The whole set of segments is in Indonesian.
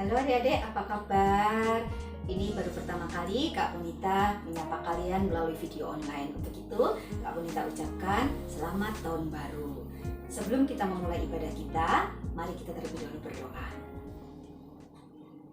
Halo adik-adik, apa kabar? Ini baru pertama kali Kak Punita menyapa kalian melalui video online. Untuk itu, Kak Punita ucapkan selamat tahun baru. Sebelum kita memulai ibadah kita, mari kita terlebih dahulu berdoa.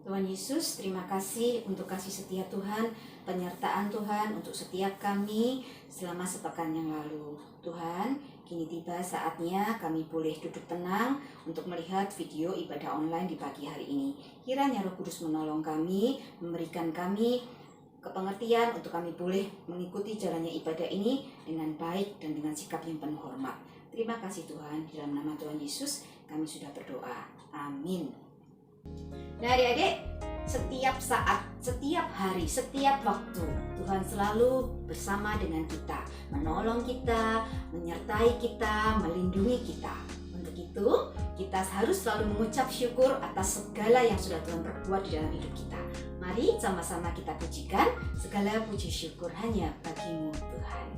Tuhan Yesus, terima kasih untuk kasih setia Tuhan, penyertaan Tuhan untuk setiap kami selama sepekan yang lalu. Tuhan, kini tiba saatnya kami boleh duduk tenang untuk melihat video ibadah online di pagi hari ini. Kiranya Roh Kudus menolong kami, memberikan kami kepengertian untuk kami boleh mengikuti jalannya ibadah ini dengan baik dan dengan sikap yang penuh hormat. Terima kasih Tuhan, di dalam nama Tuhan Yesus kami sudah berdoa. Amin. Nah adik-adik, setiap saat, setiap hari, setiap waktu Tuhan selalu bersama dengan kita, menolong kita, menyertai kita, melindungi kita. Untuk itu, kita harus selalu mengucap syukur atas segala yang sudah Tuhan perbuat di dalam hidup kita. Mari sama-sama kita pujikan, segala puji syukur hanya bagi-Mu Tuhan.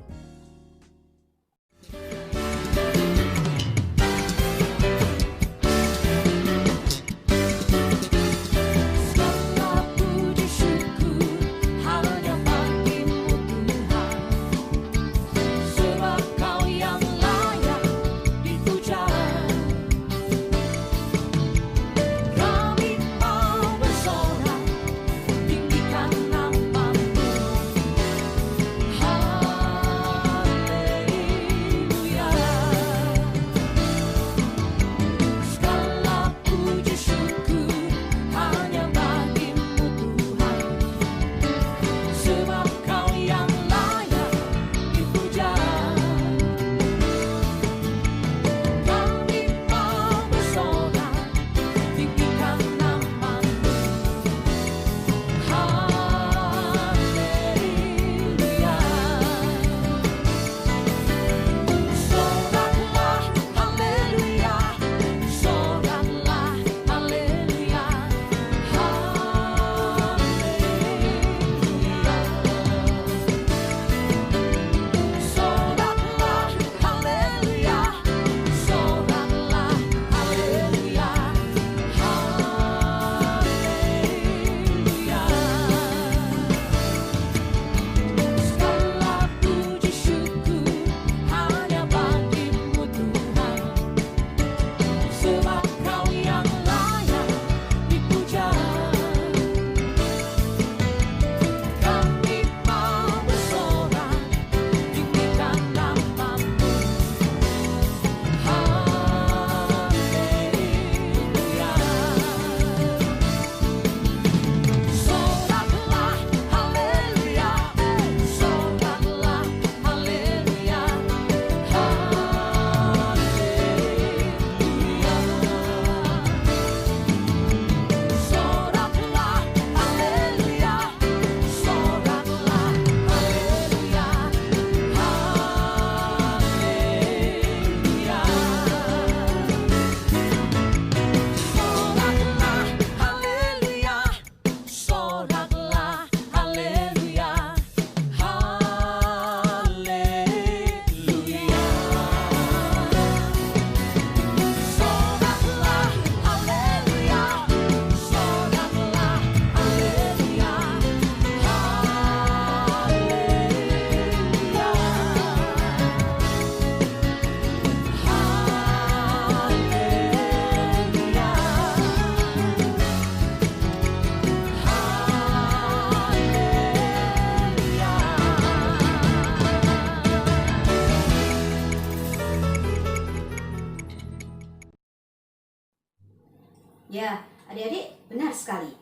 Ya, adik-adik, benar sekali.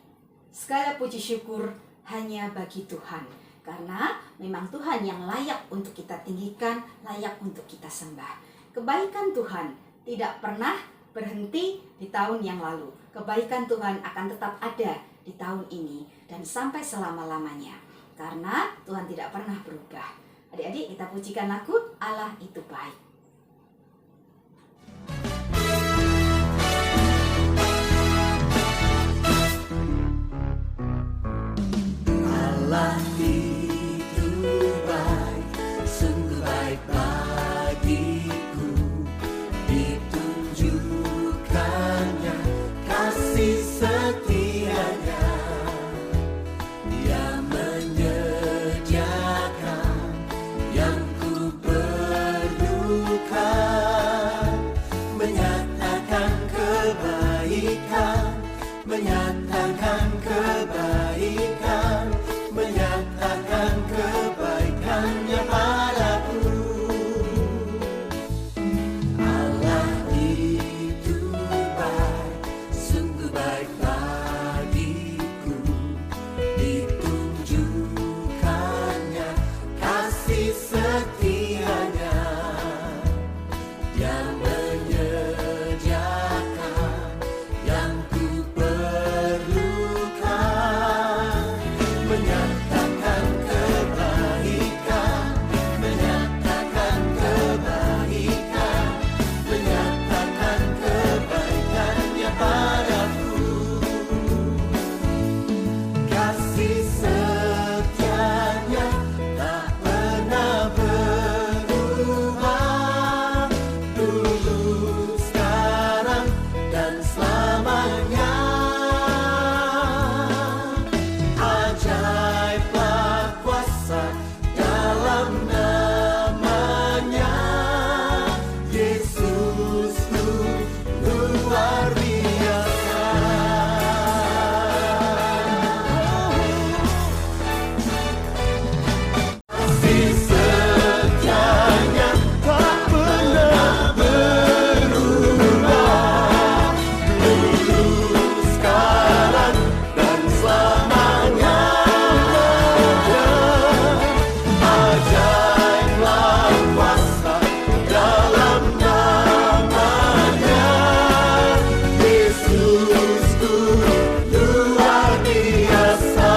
Segala puji syukur hanya bagi Tuhan. Karena memang Tuhan yang layak untuk kita tinggikan, layak untuk kita sembah. Kebaikan Tuhan tidak pernah berhenti di tahun yang lalu. Kebaikan Tuhan akan tetap ada di tahun ini dan sampai selama-lamanya. Karena Tuhan tidak pernah berubah. Adik-adik, kita pujikan lagu Allah itu baik. Allah itu baik, sungguh baik bagiku. Ditunjukkannya kasih setia kebaikan, menyatakan kebaikan, menyatakan kebaikannya padaku. Allah itu baik, sungguh baik bagiku, ditunjukkannya kasih setianya. Dia menyediakan yang ku perlukan, menyatakan kebaikan, menyatakan kebaikan, menyatakan kebaikannya padaku. Kasih setianya tak pernah berubah, dulu, sekarang, dan selamanya. Ajaiblah kuasa dalam namanya, Yesusku luar biasa. Kasih setianya tak pernah berubah, dulu, sekarang, dan selamanya. Ajaiblah kuasa dalam namanya, Yesusku luar biasa.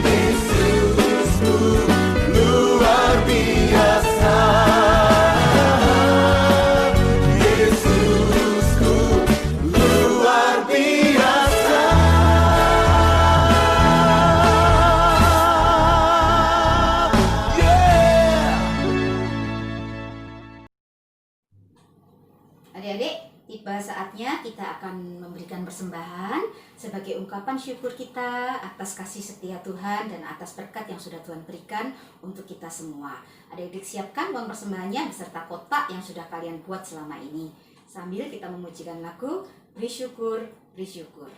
Yesusku luar biasa. Yesusku luar biasa. Adik-adik, tiba saatnya kita akan memberikan persembahan sebagai ungkapan syukur kita atas kasih setia Tuhan dan atas berkat yang sudah Tuhan berikan untuk kita semua. Adik-adik siapkan uang persembahannya beserta kotak yang sudah kalian buat selama ini. Sambil kita memujikan lagu Beri Syukur, Beri Syukur.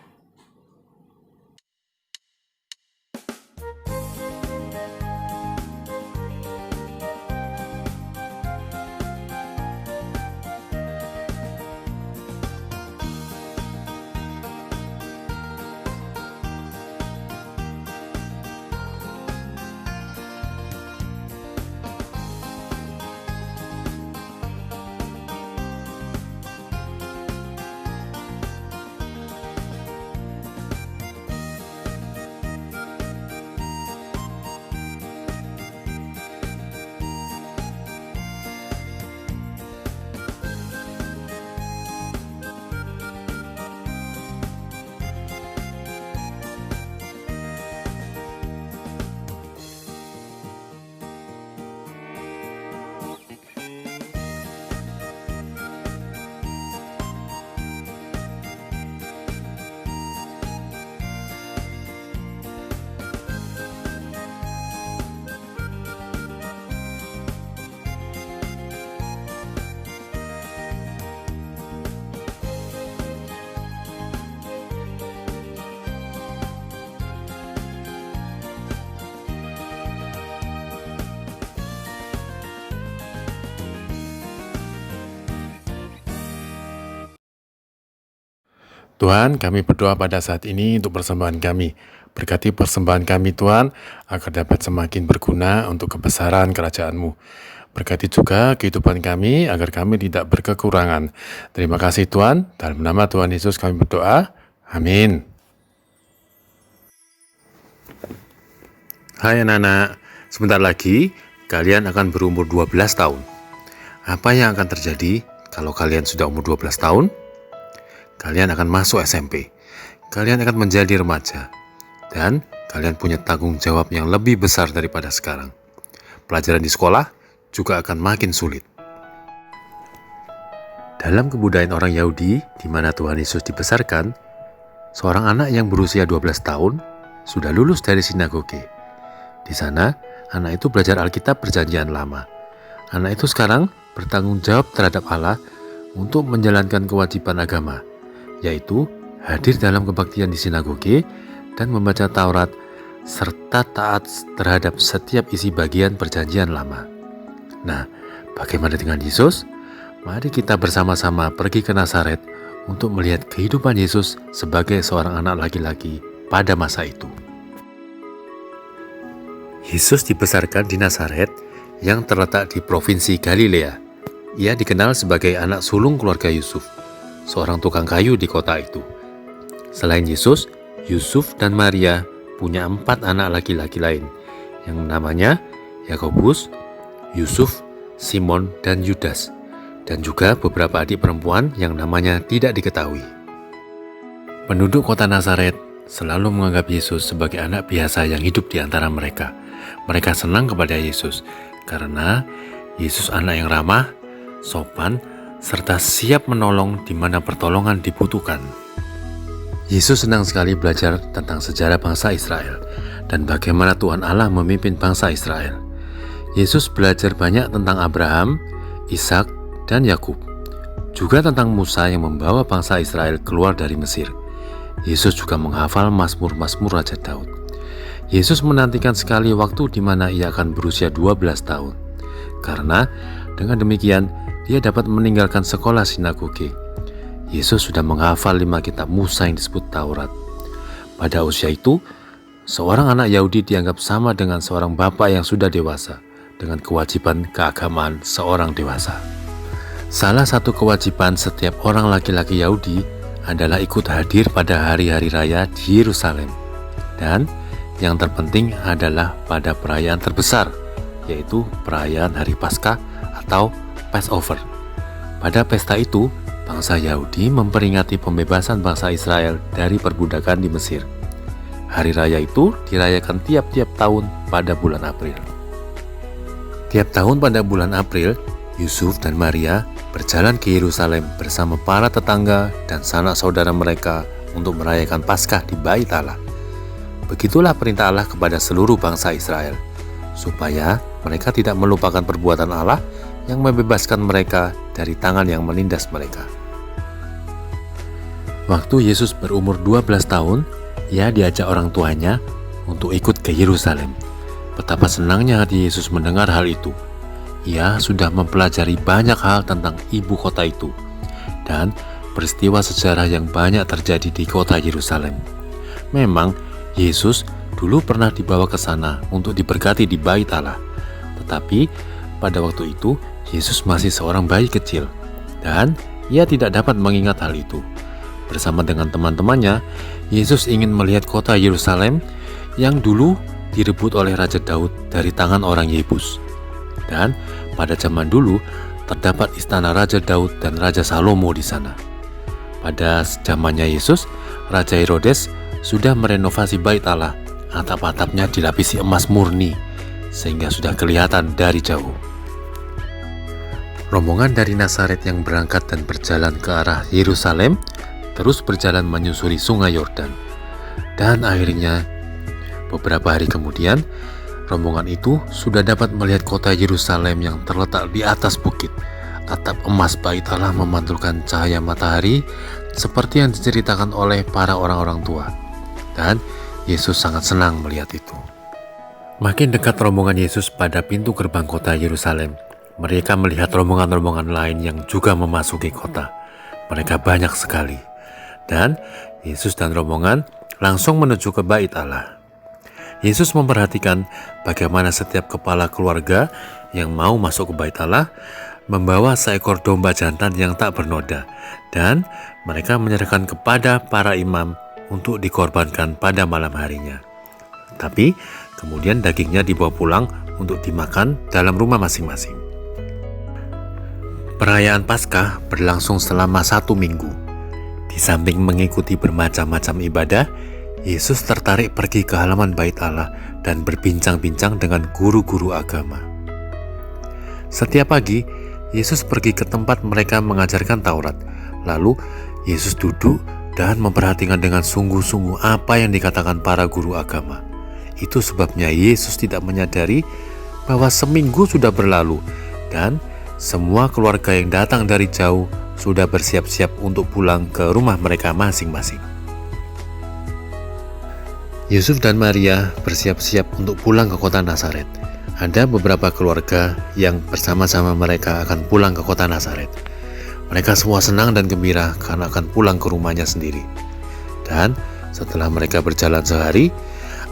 Tuhan, kami berdoa pada saat ini untuk persembahan kami. Berkati persembahan kami Tuhan, agar dapat semakin berguna untuk kebesaran kerajaan-Mu. Berkati juga kehidupan kami, agar kami tidak berkekurangan. Terima kasih Tuhan, dalam nama Tuhan Yesus kami berdoa. Amin. Hai anak-anak, sebentar lagi kalian akan berumur 12 tahun. Apa yang akan terjadi kalau kalian sudah umur 12 tahun? Kalian akan masuk SMP. Kalian akan menjadi remaja. Dan kalian punya tanggung jawab yang lebih besar daripada sekarang. Pelajaran di sekolah juga akan makin sulit. Dalam kebudayaan orang Yahudi, di mana Tuhan Yesus dibesarkan, seorang anak yang berusia 12 tahun sudah lulus dari sinagoge. Di sana, anak itu belajar Alkitab Perjanjian Lama. Anak itu sekarang bertanggung jawab terhadap Allah untuk menjalankan kewajiban agama, yaitu hadir dalam kebaktian di sinagoge dan membaca Taurat, serta taat terhadap setiap isi bagian perjanjian lama. Nah, bagaimana dengan Yesus? Mari kita bersama-sama pergi ke Nazaret untuk melihat kehidupan Yesus sebagai seorang anak laki-laki pada masa itu. Yesus dibesarkan di Nazaret yang terletak di provinsi Galilea. Ia dikenal sebagai anak sulung keluarga Yusuf, seorang tukang kayu di kota itu. Selain Yesus, Yusuf dan Maria punya 4 anak laki-laki lain yang namanya Yakobus, Yusuf, Simon, dan Yudas, dan juga beberapa adik perempuan yang namanya tidak diketahui. Penduduk kota Nazaret selalu menganggap Yesus sebagai anak biasa yang hidup di antara mereka. Mereka senang kepada Yesus karena Yesus anak yang ramah, sopan, serta siap menolong di mana pertolongan dibutuhkan. Yesus senang sekali belajar tentang sejarah bangsa Israel dan bagaimana Tuhan Allah memimpin bangsa Israel. Yesus belajar banyak tentang Abraham, Ishak, dan Yakub, juga tentang Musa yang membawa bangsa Israel keluar dari Mesir. Yesus juga menghafal Mazmur-Mazmur Raja Daud. Yesus menantikan sekali waktu di mana ia akan berusia 12 tahun, karena dengan demikian dia dapat meninggalkan sekolah sinagoge. Yesus sudah menghafal 5 kitab Musa yang disebut Taurat. Pada usia itu, seorang anak Yahudi dianggap sama dengan seorang bapak yang sudah dewasa, dengan kewajiban keagamaan seorang dewasa. Salah satu kewajiban setiap orang laki-laki Yahudi adalah ikut hadir pada hari-hari raya di Yerusalem. Dan yang terpenting adalah pada perayaan terbesar, yaitu perayaan Hari Paskah atau Passover. Pada pesta itu, bangsa Yahudi memperingati pembebasan bangsa Israel dari perbudakan di Mesir. Hari raya itu dirayakan tiap-tiap tahun pada bulan April. Tiap tahun pada bulan April, Yusuf dan Maria berjalan ke Yerusalem bersama para tetangga dan sanak saudara mereka untuk merayakan Paskah di Bait Allah. Begitulah perintah Allah kepada seluruh bangsa Israel, supaya mereka tidak melupakan perbuatan Allah yang membebaskan mereka dari tangan yang menindas mereka. Waktu Yesus berumur 12 tahun, ia diajak orang tuanya untuk ikut ke Yerusalem. Betapa senangnya hati Yesus mendengar hal itu. Ia sudah mempelajari banyak hal tentang ibu kota itu dan peristiwa sejarah yang banyak terjadi di kota Yerusalem. Memang Yesus dulu pernah dibawa ke sana untuk diberkati di Bait Allah. Tetapi pada waktu itu Yesus masih seorang bayi kecil dan ia tidak dapat mengingat hal itu. Bersama dengan teman-temannya, Yesus ingin melihat kota Yerusalem yang dulu direbut oleh Raja Daud dari tangan orang Yebus. Dan pada zaman dulu terdapat istana Raja Daud dan Raja Salomo di sana. Pada zamannya Yesus, Raja Herodes sudah merenovasi Bait Allah. Atap-atapnya dilapisi emas murni sehingga sudah kelihatan dari jauh. Rombongan dari Nazaret yang berangkat dan berjalan ke arah Yerusalem terus berjalan menyusuri Sungai Yordan. Dan akhirnya beberapa hari kemudian, rombongan itu sudah dapat melihat kota Yerusalem yang terletak di atas bukit. Atap emas Bait Allah memantulkan cahaya matahari seperti yang diceritakan oleh para orang-orang tua. Dan Yesus sangat senang melihat itu. Makin dekat rombongan Yesus pada pintu gerbang kota Yerusalem, mereka melihat rombongan-rombongan lain yang juga memasuki kota. Mereka banyak sekali. Dan Yesus dan rombongan langsung menuju ke Bait Allah. Yesus memperhatikan bagaimana setiap kepala keluarga yang mau masuk ke Bait Allah membawa seekor domba jantan yang tak bernoda, dan mereka menyerahkan kepada para imam untuk dikorbankan pada malam harinya. Tapi kemudian dagingnya dibawa pulang untuk dimakan dalam rumah masing-masing. Perayaan Paskah berlangsung selama 1 minggu. Di samping mengikuti bermacam-macam ibadah, Yesus tertarik pergi ke halaman Bait Allah dan berbincang-bincang dengan guru-guru agama. Setiap pagi, Yesus pergi ke tempat mereka mengajarkan Taurat. Lalu, Yesus duduk dan memperhatikan dengan sungguh-sungguh apa yang dikatakan para guru agama. Itu sebabnya Yesus tidak menyadari bahwa seminggu sudah berlalu dan semua keluarga yang datang dari jauh sudah bersiap-siap untuk pulang ke rumah mereka masing-masing. Yusuf dan Maria bersiap-siap untuk pulang ke kota Nazaret. Ada beberapa keluarga yang bersama-sama mereka akan pulang ke kota Nazaret. Mereka semua senang dan gembira karena akan pulang ke rumahnya sendiri. Dan setelah mereka berjalan sehari,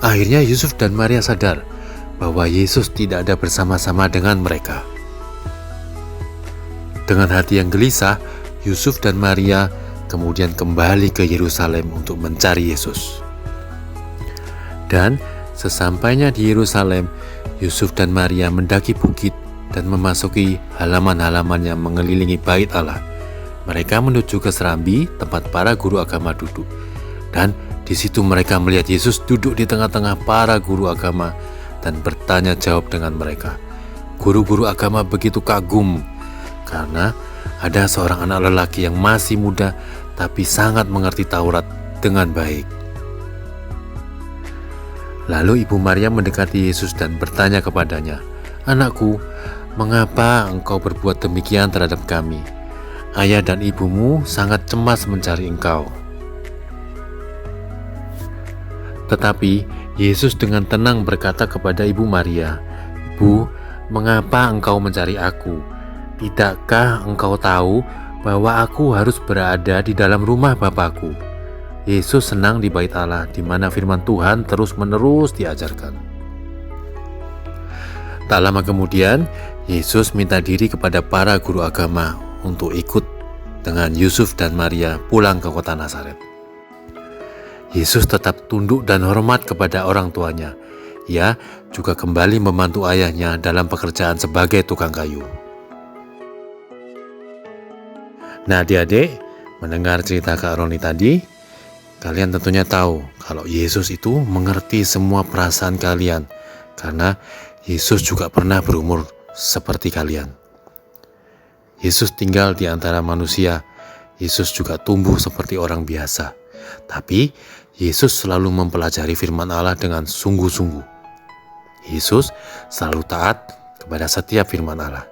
akhirnya Yusuf dan Maria sadar bahwa Yesus tidak ada bersama-sama dengan mereka. Dengan hati yang gelisah, Yusuf dan Maria kemudian kembali ke Yerusalem untuk mencari Yesus. Dan sesampainya di Yerusalem, Yusuf dan Maria mendaki bukit dan memasuki halaman-halaman yang mengelilingi bait Allah. Mereka menuju ke serambi tempat para guru agama duduk. Dan di situ mereka melihat Yesus duduk di tengah-tengah para guru agama dan bertanya jawab dengan mereka. Guru-guru agama begitu kagum karena ada seorang anak lelaki yang masih muda tapi sangat mengerti Taurat dengan baik. Lalu Ibu Maria mendekati Yesus dan bertanya kepadanya, "Anakku, mengapa engkau berbuat demikian terhadap kami? Ayah dan ibumu sangat cemas mencari engkau." Tetapi Yesus dengan tenang berkata kepada Ibu Maria, "Bu, mengapa engkau mencari aku? Tidakkah engkau tahu bahwa aku harus berada di dalam rumah Bapakku?" Yesus senang di bait Allah di mana firman Tuhan terus-menerus diajarkan. Tak lama kemudian, Yesus minta diri kepada para guru agama untuk ikut dengan Yusuf dan Maria pulang ke kota Nazaret. Yesus tetap tunduk dan hormat kepada orang tuanya. Ia juga kembali membantu ayahnya dalam pekerjaan sebagai tukang kayu. Nah, adik-adik, mendengar cerita Kak Roni tadi, kalian tentunya tahu kalau Yesus itu mengerti semua perasaan kalian karena Yesus juga pernah berumur seperti kalian. Yesus tinggal di antara manusia. Yesus juga tumbuh seperti orang biasa. Tapi Yesus selalu mempelajari firman Allah dengan sungguh-sungguh. Yesus selalu taat kepada setiap firman Allah.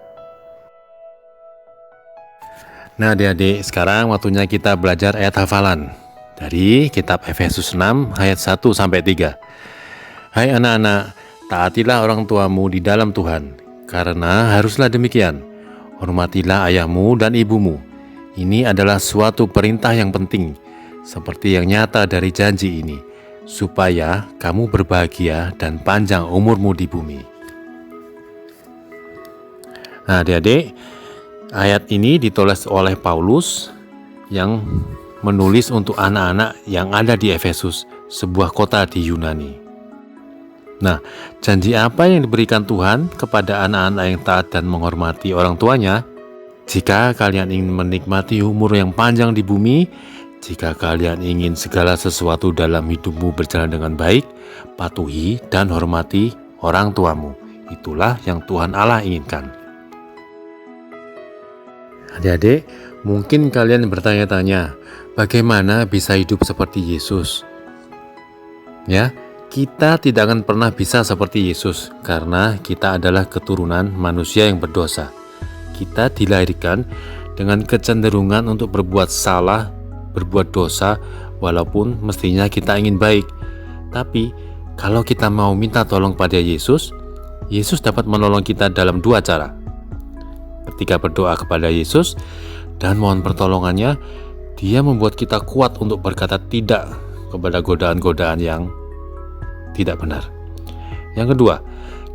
Nah, adik-adik, sekarang waktunya kita belajar ayat hafalan dari kitab Efesus 6 ayat 1-3. Hai anak-anak, taatilah orang tuamu di dalam Tuhan, karena haruslah demikian. Hormatilah ayahmu dan ibumu. Ini adalah suatu perintah yang penting, seperti yang nyata dari janji ini, supaya kamu berbahagia dan panjang umurmu di bumi. Nah, adik-adik, ayat ini ditulis oleh Paulus yang menulis untuk anak-anak yang ada di Efesus, sebuah kota di Yunani. Nah, janji apa yang diberikan Tuhan kepada anak-anak yang taat dan menghormati orang tuanya? Jika kalian ingin menikmati umur yang panjang di bumi, jika kalian ingin segala sesuatu dalam hidupmu berjalan dengan baik, patuhi dan hormati orang tuamu. Itulah yang Tuhan Allah inginkan. Adik-adik, mungkin kalian bertanya-tanya, bagaimana bisa hidup seperti Yesus? Ya, kita tidak akan pernah bisa seperti Yesus karena kita adalah keturunan manusia yang berdosa. Kita dilahirkan dengan kecenderungan untuk berbuat salah, berbuat dosa, walaupun mestinya kita ingin baik. Tapi kalau kita mau minta tolong pada Yesus, Yesus dapat menolong kita dalam dua cara. Ketika berdoa kepada Yesus dan mohon pertolongannya, Dia membuat kita kuat untuk berkata tidak kepada godaan-godaan yang tidak benar. Yang kedua,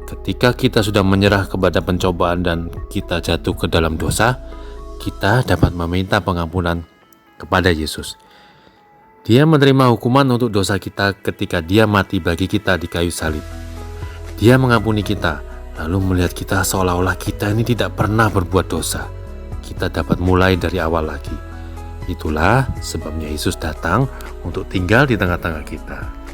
ketika kita sudah menyerah kepada pencobaan dan kita jatuh ke dalam dosa, kita dapat meminta pengampunan kepada Yesus. Dia menerima hukuman untuk dosa kita ketika Dia mati bagi kita di kayu salib. Dia mengampuni kita, lalu melihat kita seolah-olah kita ini tidak pernah berbuat dosa. Kita dapat mulai dari awal lagi. Itulah sebabnya Yesus datang untuk tinggal di tengah-tengah kita.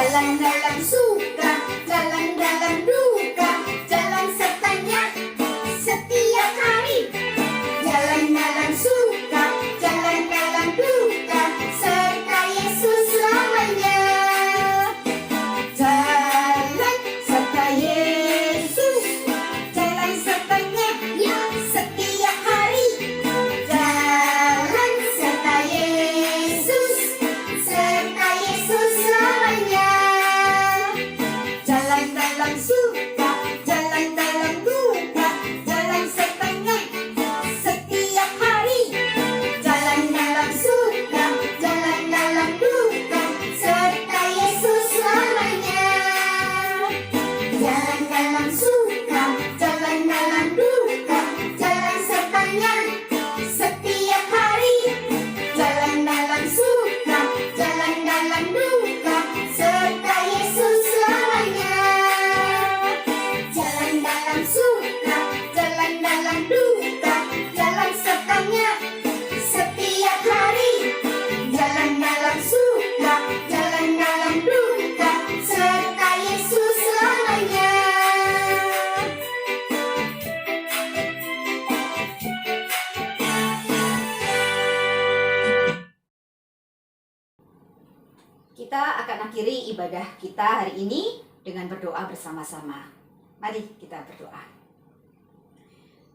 Jalan dalam suka, jalan dalam duka, jalan sertanya setiap hari. Jalan dalam suka, jalan dalam duka, serta Yesus selamanya. Jalan serta Yesus, jalan sertanya ya setiap hari. Jalan serta Yesus, serta Yesus selamanya. Jalan dalam suka, jalan dalam duka, jalan sertanya setiap hari. Jalan dalam suka, jalan dalam duka, serta Yesus selamanya. Jalan dalam suka, jalan dalam duka, jalan sertanya setiap hari. Jalan dalam suka, jalan dalam duka, serta Yesus selamanya. Jalan dalam suka, jalan dalam duka, jalan sertanya setiap hari. Jalan dalam suka, jalan dalam duka, serta Yesus selamanya. Kita akan akhiri ibadah kita hari ini dengan berdoa bersama-sama. Mari kita berdoa.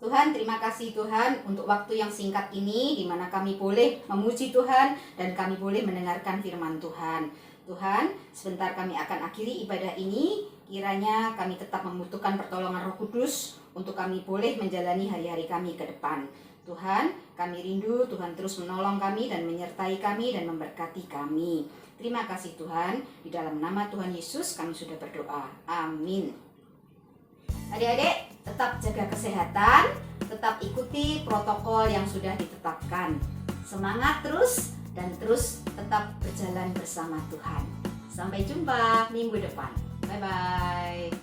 Tuhan, terima kasih Tuhan untuk waktu yang singkat ini di mana kami boleh memuji Tuhan dan kami boleh mendengarkan firman Tuhan. Tuhan, sebentar kami akan akhiri ibadah ini. Kiranya kami tetap membutuhkan pertolongan Roh Kudus untuk kami boleh menjalani hari-hari kami ke depan. Tuhan, kami rindu Tuhan terus menolong kami dan menyertai kami dan memberkati kami. Terima kasih Tuhan, di dalam nama Tuhan Yesus kami sudah berdoa. Amin. Adik-adik, tetap jaga kesehatan, tetap ikuti protokol yang sudah ditetapkan. Semangat terus dan terus tetap berjalan bersama Tuhan. Sampai jumpa minggu depan. Bye-bye.